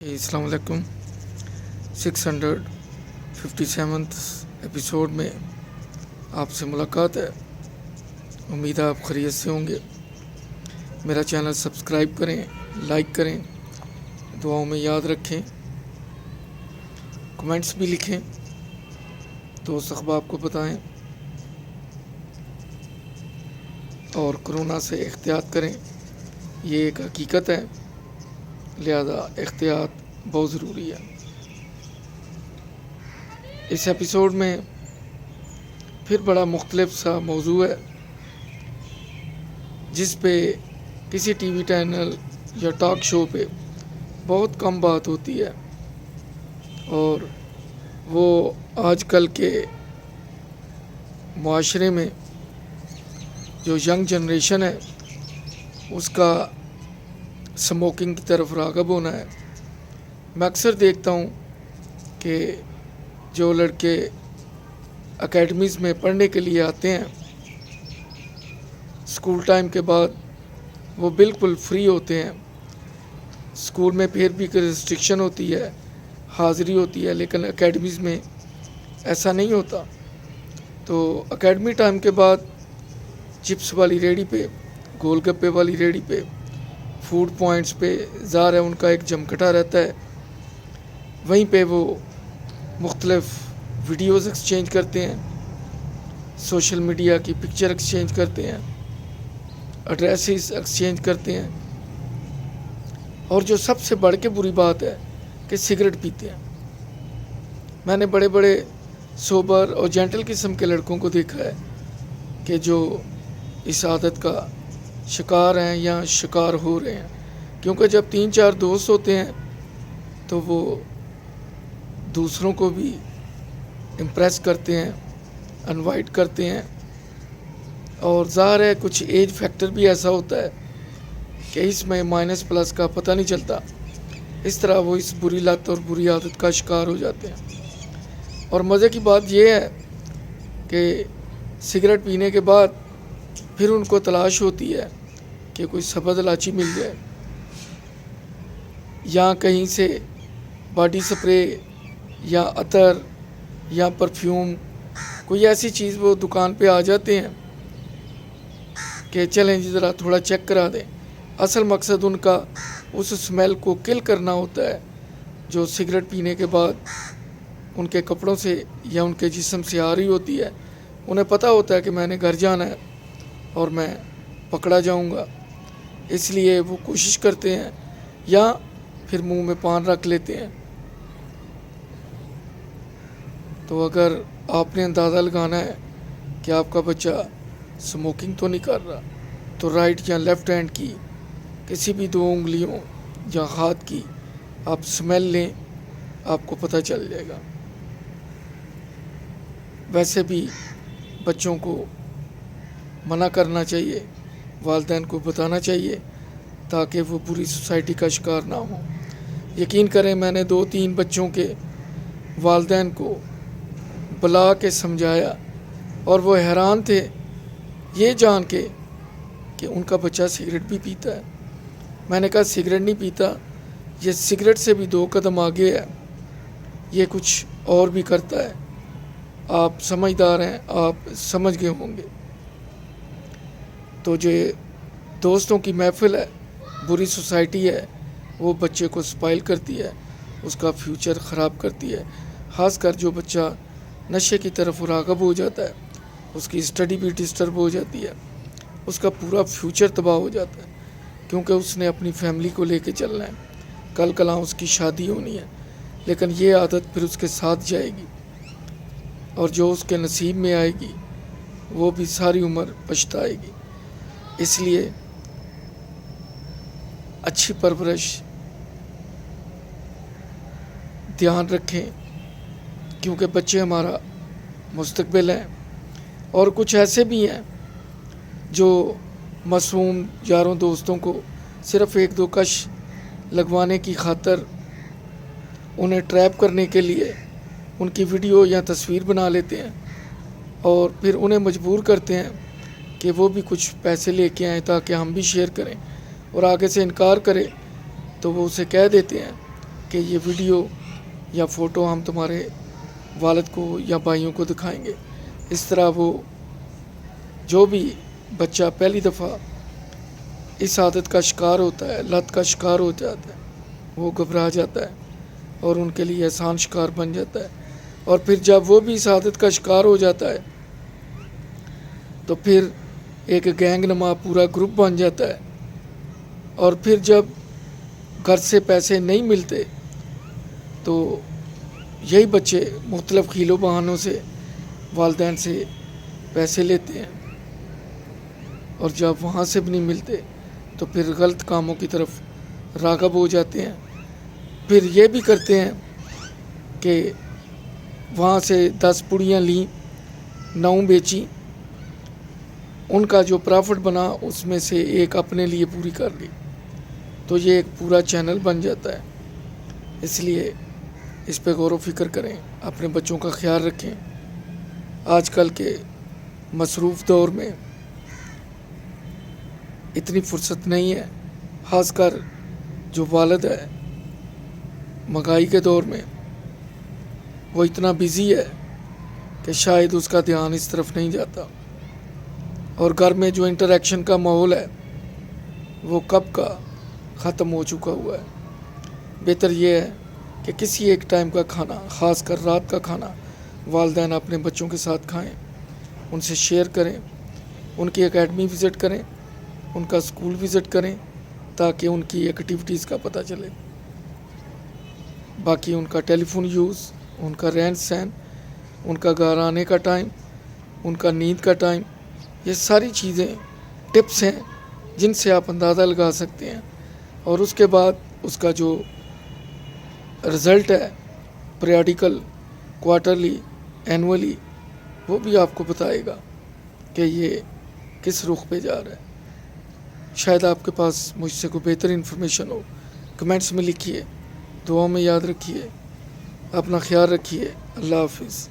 السلام علیکم 657 ایپیسوڈ میں آپ سے ملاقات ہے۔ امید ہے آپ خیریت سے ہوں گے۔ میرا چینل سبسکرائب کریں، لائک کریں، دعاؤں میں یاد رکھیں، کمنٹس بھی لکھیں، دوست احباب کو بتائیں اور کرونا سے احتیاط کریں۔ یہ ایک حقیقت ہے، لہذا احتیاط بہت ضروری ہے۔ اس ایپیسوڈ میں پھر بڑا مختلف سا موضوع ہے جس پہ کسی ٹی وی چینل یا ٹاک شو پہ بہت کم بات ہوتی ہے، اور وہ آج کل کے معاشرے میں جو ینگ جنریشن ہے اس کا اسموکنگ کی طرف راغب ہونا ہے۔ میں اکثر دیکھتا ہوں کہ جو لڑکے اکیڈمیز میں پڑھنے کے لیے آتے ہیں، اسکول ٹائم کے بعد وہ بالکل فری ہوتے ہیں۔ اسکول میں پھر بھی کوئی ریسٹرکشن ہوتی ہے، حاضری ہوتی ہے، لیکن اکیڈمیز میں ایسا نہیں ہوتا۔ تو اکیڈمی ٹائم کے بعد چپس والی ریڑھی پہ، گول گپے والی ریڑھی پہ، فوڈ پوائنٹس پہ ظاہر ہے ان کا ایک جمکٹا رہتا ہے۔ وہیں پہ وہ مختلف ویڈیوز ایکسچینج کرتے ہیں، سوشل میڈیا کی پکچر ایکسچینج کرتے ہیں، ایڈریسز ایکسچینج کرتے ہیں، اور جو سب سے بڑھ کے بری بات ہے کہ سگریٹ پیتے ہیں۔ میں نے بڑے بڑے سوبر اور جینٹل قسم کے لڑکوں کو دیکھا ہے کہ جو اس عادت کا شکار ہیں یا شکار ہو رہے ہیں، کیونکہ جب 3-4 دوست ہوتے ہیں تو وہ دوسروں کو بھی امپریس کرتے ہیں، انوائٹ کرتے ہیں، اور ظاہر ہے کچھ ایج فیکٹر بھی ایسا ہوتا ہے کہ اس میں مائنس پلس کا پتہ نہیں چلتا۔ اس طرح وہ اس بری لت اور بری عادت کا شکار ہو جاتے ہیں۔ اور مزے کی بات یہ ہے کہ سگریٹ پینے کے بعد پھر ان کو تلاش ہوتی ہے کہ کوئی سبز لاچی مل جائے، یا کہیں سے باڈی سپرے یا عطر یا پرفیوم، کوئی ایسی چیز وہ دکان پہ آ جاتے ہیں کہ چلیں جی ذرا تھوڑا چیک کرا دیں۔ اصل مقصد ان کا اس اسمیل کو کل کرنا ہوتا ہے جو سگریٹ پینے کے بعد ان کے کپڑوں سے یا ان کے جسم سے آ رہی ہوتی ہے۔ انہیں پتہ ہوتا ہے کہ میں نے گھر جانا ہے اور میں پکڑا جاؤں گا، اس لیے وہ کوشش کرتے ہیں یا پھر منہ میں پان رکھ لیتے ہیں۔ تو اگر آپ نے اندازہ لگانا ہے کہ آپ کا بچہ اسموکنگ تو نہیں کر رہا، تو رائٹ یا لیفٹ ہینڈ کی کسی بھی 2 انگلیوں یا ہاتھ کی آپ اسمیل لیں، آپ کو پتہ چل جائے گا۔ ویسے بھی بچوں کو منع کرنا چاہیے، والدین کو بتانا چاہیے تاکہ وہ بری سوسائٹی کا شکار نہ ہوں۔ یقین کریں میں نے 2-3 بچوں کے والدین کو بلا کے سمجھایا اور وہ حیران تھے یہ جان کے کہ ان کا بچہ سگریٹ بھی پیتا ہے۔ میں نے کہا سگریٹ نہیں پیتا، یہ سگریٹ سے بھی 2 قدم آگے ہے، یہ کچھ اور بھی کرتا ہے۔ آپ سمجھدار ہیں، آپ سمجھ گئے ہوں گے۔ تو جو دوستوں کی محفل ہے، بری سوسائٹی ہے، وہ بچے کو سپائل کرتی ہے، اس کا فیوچر خراب کرتی ہے۔ خاص کر جو بچہ نشے کی طرف راغب ہو جاتا ہے، اس کی اسٹڈی بھی ڈسٹرب ہو جاتی ہے، اس کا پورا فیوچر تباہ ہو جاتا ہے، کیونکہ اس نے اپنی فیملی کو لے کے چلنا ہے، کل کلاں اس کی شادی ہونی ہے، لیکن یہ عادت پھر اس کے ساتھ جائے گی، اور جو اس کے نصیب میں آئے گی وہ بھی ساری عمر پچھتائے گی۔ اس لیے اچھی پرورش، دھیان رکھیں، کیونکہ بچے ہمارا مستقبل ہیں۔ اور کچھ ایسے بھی ہیں جو معصوم یاروں دوستوں کو صرف 1-2 کش لگوانے کی خاطر انہیں ٹریپ کرنے کے لیے ان کی ویڈیو یا تصویر بنا لیتے ہیں، اور پھر انہیں مجبور کرتے ہیں کہ وہ بھی کچھ پیسے لے کے آئیں تاکہ ہم بھی شیئر کریں، اور آگے سے انکار کرے تو وہ اسے کہہ دیتے ہیں کہ یہ ویڈیو یا فوٹو ہم تمہارے والد کو یا بھائیوں کو دکھائیں گے. اس طرح وہ جو بھی بچہ پہلی دفعہ اس عادت کا شکار ہوتا ہے، لت کا شکار ہو جاتا ہے، وہ گھبرا جاتا ہے اور ان کے لیے آسان شکار بن جاتا ہے. اور پھر جب وہ بھی اس عادت کا شکار ہو جاتا ہے تو پھر ایک گینگ نما پورا گروپ بن جاتا ہے. اور پھر جب گھر سے پیسے نہیں ملتے تو یہی بچے مختلف حیل و بہانوں سے والدین سے پیسے لیتے ہیں، اور جب وہاں سے بھی نہیں ملتے تو پھر غلط کاموں کی طرف راغب ہو جاتے ہیں. پھر یہ بھی کرتے ہیں کہ وہاں سے 10 پڑیاں لیں، 9 بیچیں، ان کا جو پرافٹ بنا اس میں سے ایک اپنے لیے پوری کر لی، تو یہ ایک پورا چینل بن جاتا ہے. اس لیے اس پہ غور و فکر کریں، اپنے بچوں کا خیال رکھیں. آج کل کے مصروف دور میں اتنی فرصت نہیں ہے، خاص کر جو والد ہے مہنگائی کے دور میں وہ اتنا بزی ہے کہ شاید اس کا دھیان اس طرف نہیں جاتا. اور گھر میں جو انٹریکشن کا ماحول ہے وہ کب کا ختم ہو چکا ہوا ہے. بہتر یہ ہے کہ کسی ایک ٹائم کا کھانا، خاص کر رات کا کھانا، والدین اپنے بچوں کے ساتھ کھائیں، ان سے شیئر کریں، ان کی اکیڈمی وزٹ کریں، ان کا اسکول وزٹ کریں تاکہ ان کی ایکٹیویٹیز کا پتہ چلے. باقی ان کا ٹیلی فون یوز، ان کا رہن سہن، ان کا گھر آنے کا ٹائم، ان کا نیند کا ٹائم، یہ ساری چیزیں ٹپس ہیں جن سے آپ اندازہ لگا سکتے ہیں. اور اس کے بعد اس کا جو رزلٹ ہے پیریڈیکل، کوارٹرلی، اینولی، وہ بھی آپ کو بتائے گا کہ یہ کس رخ پہ جا رہا ہے. شاید آپ کے پاس مجھ سے کوئی بہتر انفارمیشن ہو، کمنٹس میں لکھیے. دعاؤں میں یاد رکھیے، اپنا خیال رکھیے. اللہ حافظ.